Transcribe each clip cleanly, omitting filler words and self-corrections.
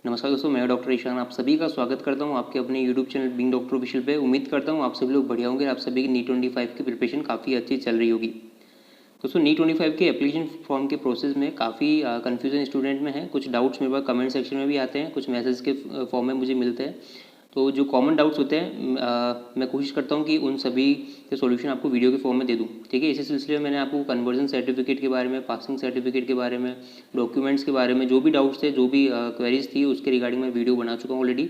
नमस्कार दोस्तों, मैं डॉक्टर ईशान आप सभी का स्वागत करता हूं आपके अपने YouTube channel being doctor official पे। उम्मीद करता हूं आप सभी लोग बढ़िया होंगे। आप सभी की नीट 25 की प्रिपरेशन काफ़ी अच्छी चल रही होगी। दोस्तों, नीट 25 के एप्लीकेशन फॉर्म के प्रोसेस में काफ़ी कन्फ्यूजन स्टूडेंट में है। कुछ डाउट्स मेरे पास कमेंट सेक्शन में भी आते हैं, कुछ मैसेज के फॉर्म में मुझे मिलते हैं। तो जो कॉमन डाउट्स होते हैं मैं कोशिश करता हूँ कि उन सभी के सॉल्यूशन आपको वीडियो के फॉर्म में दे दूँ। ठीक है, इसी सिलसिले में मैंने आपको कन्वर्जन सर्टिफिकेट के बारे में, पासिंग सर्टिफिकेट के बारे में, डॉक्यूमेंट्स के बारे में, जो भी डाउट्स थे, जो भी क्वेरीज थी, उसके रिगार्डिंग मैं वीडियो बना चुका हूँ ऑलरेडी।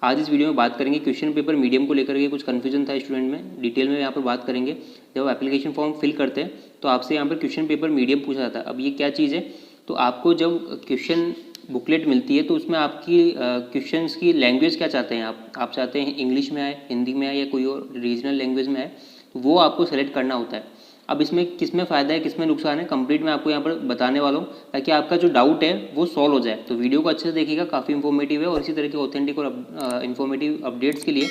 आज इस वीडियो में बात करेंगे क्वेश्चन पेपर मीडियम को लेकर के कुछ कन्फ्यूजन था स्टूडेंट में, डिटेल में यहाँ पर बात करेंगे। जब एप्लीकेशन फॉर्म फिल करते हैं तो आपसे यहाँ पर क्वेश्चन पेपर मीडियम पूछा जाता है। अब ये क्या चीज़ है, तो आपको जब क्वेश्चन बुकलेट मिलती है तो उसमें आपकी क्वेश्चंस की लैंग्वेज क्या चाहते हैं आप चाहते हैं इंग्लिश में आए, हिंदी में आए या कोई और रीजनल लैंग्वेज में आए, वो आपको सेलेक्ट करना होता है। अब इसमें किस में फ़ायदा है, किस में नुकसान है, कंप्लीट मैं आपको यहाँ पर बताने वाला हूँ ताकि आपका जो डाउट है वो सॉल्व हो जाए। तो वीडियो को अच्छे से देखिएगा, काफ़ी इंफॉर्मेटिव है। और इसी तरह के ऑथेंटिक और इन्फॉर्मेटिव अपडेट्स के लिए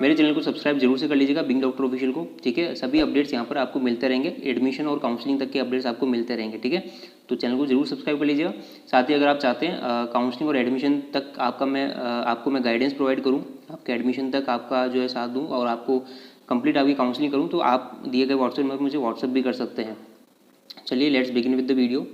मेरे चैनल को सब्सक्राइब जरूर से कर लीजिएगा, बिंग डॉक्टर ऑफिशियल को। ठीक है, सभी अपडेट्स यहाँ पर आपको मिलते रहेंगे, एडमिशन और काउंसलिंग तक के अपडेट्स आपको मिलते रहेंगे। ठीक है, तो चैनल को जरूर सब्सक्राइब कर लीजिएगा। साथ ही अगर आप चाहते हैं काउंसलिंग और एडमिशन तक आपको मैं गाइडेंस प्रोवाइड करूँ, आपके एडमिशन तक आपका जो है साथ दूँ और आपको कंप्लीट आपकी काउंसलिंग करूँ, तो आप दिए गए व्हाट्सएप नंबर मुझे व्हाट्सएप भी कर सकते हैं। चलिए let's begin with the video.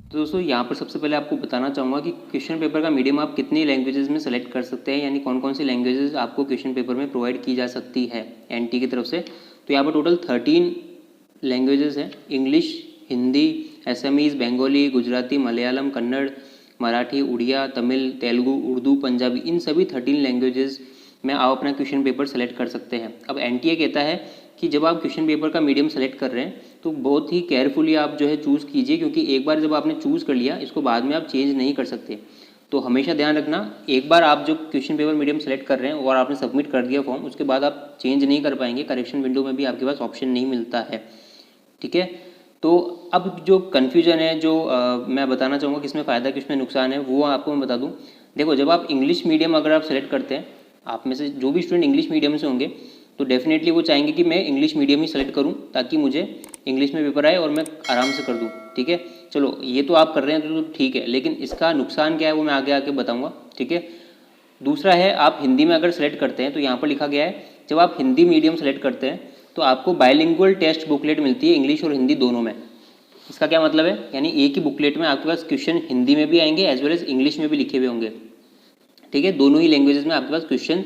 तो दोस्तों, यहाँ पर सबसे पहले आपको बताना चाहूँगा कि क्वेश्चन पेपर का मीडियम आप कितनी लैंग्वेजेस में सेलेक्ट कर सकते हैं, यानी कौन कौन सी लैंग्वेजेस आपको क्वेश्चन पेपर में प्रोवाइड की जा सकती है एनटी की तरफ से। तो यहाँ पर टोटल 13 लैंग्वेजेस हैं। इंग्लिश, हिंदी, असमीज़, बंगाली, गुजराती, मलयालम, कन्नड़, मराठी, उड़िया, तमिल, तेलुगु, उर्दू, पंजाबी, इन सभी 13 लैंग्वेजेस में आप अपना क्वेश्चन पेपर सेलेक्ट कर सकते हैं। अब एनटीए कहता है कि जब आप क्वेश्चन पेपर का मीडियम सेलेक्ट कर रहे हैं तो बहुत ही केयरफुली आप जो है चूज़ कीजिए, क्योंकि एक बार जब आपने चूज़ कर लिया, इसको बाद में आप चेंज नहीं कर सकते। तो हमेशा ध्यान रखना, एक बार आप जो क्वेश्चन पेपर मीडियम सेलेक्ट कर रहे हैं और आपने सबमिट कर दिया फॉर्म, उसके बाद आप चेंज नहीं कर पाएंगे। करेक्शन विंडो में भी आपके पास ऑप्शन नहीं मिलता है। ठीक है, तो अब जो कन्फ्यूजन है, जो मैं बताना चाहूँगा किसमें फ़ायदा किसमें नुकसान है, वो आपको मैं बता दूँ। देखो, जब आप इंग्लिश मीडियम अगर आप सेलेक्ट करते हैं, आप में से जो भी स्टूडेंट इंग्लिश मीडियम से होंगे तो डेफिनेटली वो चाहेंगे कि मैं इंग्लिश मीडियम ही सेलेक्ट करूं ताकि मुझे इंग्लिश में पेपर आए और मैं आराम से कर दूं। ठीक है, चलो ये तो आप कर रहे हैं तो ठीक है, लेकिन इसका नुकसान क्या है वो मैं आगे आके बताऊंगा। ठीक है, दूसरा है, आप हिंदी में अगर सेलेक्ट करते हैं तो यहाँ पर लिखा गया है, जब आप हिंदी मीडियम सेलेक्ट करते हैं तो आपको बायलिंगुअल टेस्ट बुकलेट मिलती है इंग्लिश और हिंदी दोनों में। इसका क्या मतलब है, यानी एक ही बुकलेट में आपके पास क्वेश्चन हिंदी में भी आएंगे एज वेल एज इंग्लिश में भी लिखे हुए होंगे। ठीक है, दोनों ही लैंग्वेजेस में आपके पास क्वेश्चन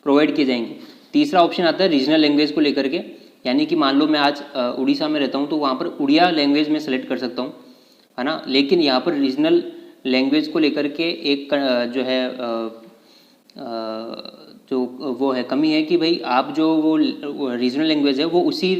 प्रोवाइड किए जाएंगे। तीसरा ऑप्शन आता है रीजनल लैंग्वेज को लेकर के, यानी कि मान लो मैं आज उड़ीसा में रहता हूँ तो वहाँ पर उड़िया लैंग्वेज में सेलेक्ट कर सकता हूँ, है ना। लेकिन यहाँ पर रीजनल लैंग्वेज को लेकर के एक जो है जो वो है कमी है कि भाई आप जो वो रीजनल लैंग्वेज है वो उसी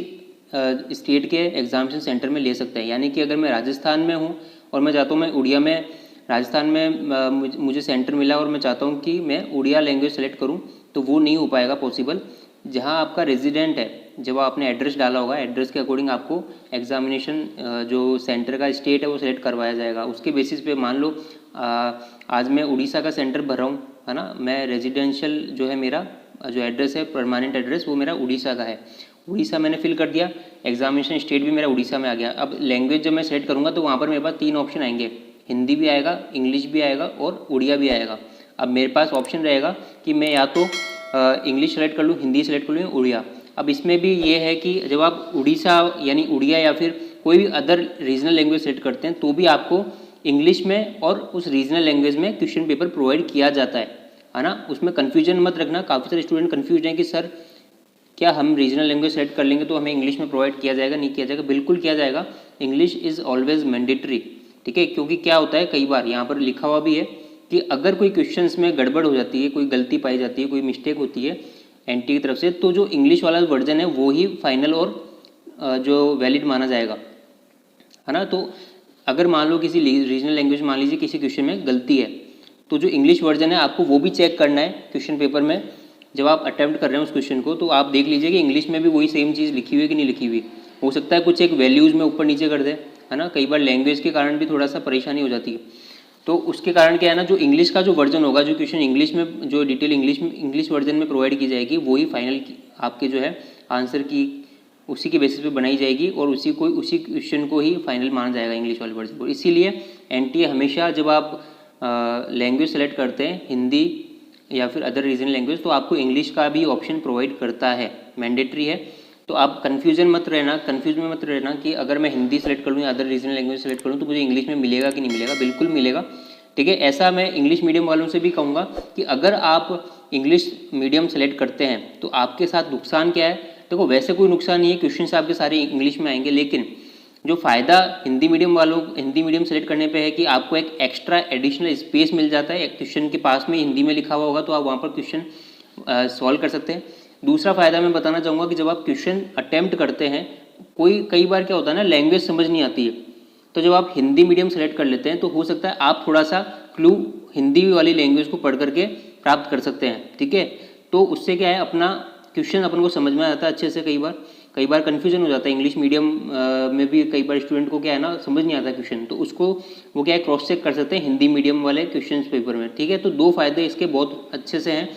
स्टेट के एग्जामिनेशन सेंटर में ले सकते हैं। यानी कि अगर मैं राजस्थान में हूँ और मैं चाहता हूँ मैं उड़िया में, राजस्थान में मुझे सेंटर मिला और मैं चाहता हूँ कि मैं उड़िया लैंग्वेज सेलेक्ट करूँ, तो वो नहीं हो पाएगा पॉसिबल। जहाँ आपका रेजिडेंट है, जब आपने एड्रेस डाला होगा, एड्रेस के अकॉर्डिंग आपको एग्जामिनेशन जो सेंटर का स्टेट है वो सेलेक्ट करवाया जाएगा। उसके बेसिस पे मान लो आज मैं उड़ीसा का सेंटर भर रहा हूँ, है ना। मैं रेजिडेंशियल जो है मेरा जो एड्रेस है, परमानेंट एड्रेस, वो मेरा उड़ीसा का है। उड़ीसा मैंने फिल कर दिया, एग्जामिनेशन स्टेट भी मेरा उड़ीसा में आ गया। अब लैंग्वेज जब मैं सेलेक्ट करूँगा तो वहाँ पर मेरे पास 3 ऑप्शन आएंगे, हिंदी भी आएगा, इंग्लिश भी आएगा और उड़िया भी आएगा। अब मेरे पास ऑप्शन रहेगा कि मैं या तो इंग्लिश सेलेक्ट कर लूँ, हिंदी सेलेक्ट कर लूँ, उड़िया। अब इसमें भी ये है कि जब आप उड़ीसा यानी उड़िया या फिर कोई भी अदर रीजनल लैंग्वेज सेलेक्ट करते हैं तो भी आपको इंग्लिश में और उस रीजनल लैंग्वेज में क्वेश्चन पेपर प्रोवाइड किया जाता है ना। उसमें कन्फ्यूजन मत रखना। काफ़ी सारे स्टूडेंट कन्फ्यूज हैं कि सर क्या हम रीजनल लैंग्वेज सेलेक्ट कर लेंगे तो हमें इंग्लिश में प्रोवाइड किया जाएगा? नहीं किया जाएगा, बिल्कुल किया जाएगा। English is always mandatory. ठीक है, क्योंकि क्या होता है, कई बार यहाँ पर लिखा हुआ भी है कि अगर कोई क्वेश्चंस में गड़बड़ हो जाती है, कोई गलती पाई जाती है, कोई मिस्टेक होती है एनटी की तरफ से, तो जो इंग्लिश वाला वर्जन है वो ही फाइनल और जो वैलिड माना जाएगा, है ना। तो अगर मान लो किसी रीजनल लैंग्वेज, मान लीजिए किसी क्वेश्चन में गलती है, तो जो इंग्लिश वर्जन है आपको वो भी चेक करना है क्वेश्चन पेपर में। जब आप अटैम्प्ट कर रहे हैं उस क्वेश्चन को तो आप देख लीजिए कि इंग्लिश में भी वही सेम चीज़ लिखी हुई है कि नहीं लिखी हुई। हो सकता है कुछ एक वैल्यूज़ में ऊपर नीचे कर दे, है ना। कई बार लैंग्वेज के कारण भी थोड़ा सा परेशानी हो जाती है। तो उसके कारण क्या है ना, जो इंग्लिश का जो वर्जन होगा, जो क्वेश्चन इंग्लिश में, जो डिटेल इंग्लिश वर्जन में प्रोवाइड की जाएगी, वही फाइनल आपके जो है आंसर की उसी के बेसिस पे बनाई जाएगी और उसी क्वेश्चन को ही फाइनल माना जाएगा इंग्लिश वाले वर्जन को। इसीलिए एनटीए हमेशा जब आप लैंग्वेज सेलेक्ट करते हैं, हिंदी या फिर अदर रीजनल लैंग्वेज, तो आपको इंग्लिश का भी ऑप्शन प्रोवाइड करता है, मैंडेटरी है। तो आप कंफ्यूज में मत रहना कि अगर मैं हिंदी सेलेक्ट करूँ या अदर रीजनल लैंग्वेज सेलेक्ट करूँ तो मुझे इंग्लिश में मिलेगा कि नहीं मिलेगा, बिल्कुल मिलेगा। ठीक है, ऐसा मैं इंग्लिश मीडियम वालों से भी कहूँगा कि अगर आप इंग्लिश मीडियम सेलेक्ट करते हैं तो आपके साथ नुकसान क्या है। देखो वैसे कोई नुकसान नहीं है, क्वेश्चन आपके सारे इंग्लिश में आएंगे, लेकिन जो फ़ायदा हिंदी मीडियम सेलेक्ट करने पे है कि आपको एक एक्स्ट्रा एडिशनल स्पेस मिल जाता है। एक क्वेश्चन के पास में हिंदी में लिखा हुआ होगा तो आप वहाँ पर क्वेश्चन सॉल्व कर सकते हैं। दूसरा फ़ायदा मैं बताना चाहूँगा कि जब आप क्वेश्चन अटैम्प्ट करते हैं, कई बार क्या होता है ना, लैंग्वेज समझ नहीं आती है, तो जब आप हिंदी मीडियम सेलेक्ट कर लेते हैं तो हो सकता है आप थोड़ा सा क्लू हिंदी वाली लैंग्वेज को पढ़ करके प्राप्त कर सकते हैं। ठीक है, तो उससे क्या है, अपना क्वेश्चन अपन को समझ में आता है अच्छे से। कई बार कन्फ्यूजन हो जाता है इंग्लिश मीडियम में भी, कई बार स्टूडेंट को क्या है ना, समझ नहीं आता क्वेश्चन, तो उसको वो क्या है, क्रॉस चेक कर सकते हैं हिंदी मीडियम वाले क्वेश्चन पेपर में। ठीक है, तो दो फायदे इसके बहुत अच्छे से हैं।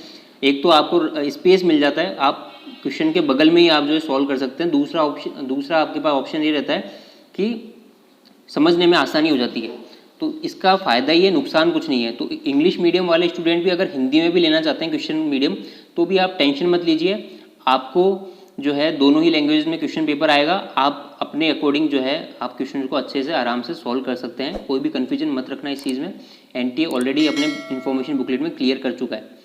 एक तो आपको स्पेस मिल जाता है, आप क्वेश्चन के बगल में ही आप जो है सॉल्व कर सकते हैं। दूसरा आपके पास ऑप्शन ये रहता है कि समझने में आसानी हो जाती है। तो इसका फ़ायदा ही है, नुकसान कुछ नहीं है। तो इंग्लिश मीडियम वाले स्टूडेंट भी अगर हिंदी में भी लेना चाहते हैं क्वेश्चन मीडियम, तो भी आप टेंशन मत लीजिए, आपको जो है दोनों ही लैंग्वेज में क्वेश्चन पेपर आएगा। आप अपने अकॉर्डिंग जो है आप क्वेश्चन को अच्छे से आराम से सॉल्व कर सकते हैं। कोई भी कन्फ्यूजन मत रखना इस चीज़ में, एनटीए ऑलरेडी अपने इन्फॉर्मेशन बुकलेट में क्लियर कर चुका है।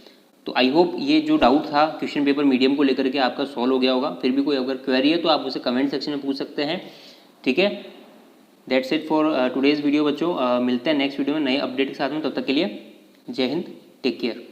तो आई होप ये जो डाउट था क्वेश्चन पेपर मीडियम को लेकर के आपका सॉल्व हो गया होगा। फिर भी कोई अगर क्वेरी है तो आप उसे कमेंट सेक्शन में पूछ सकते हैं। ठीक है, that's it for today's video बच्चों। मिलते हैं नेक्स्ट वीडियो में नए अपडेट के साथ में, तब तक के लिए जय हिंद, टेक केयर।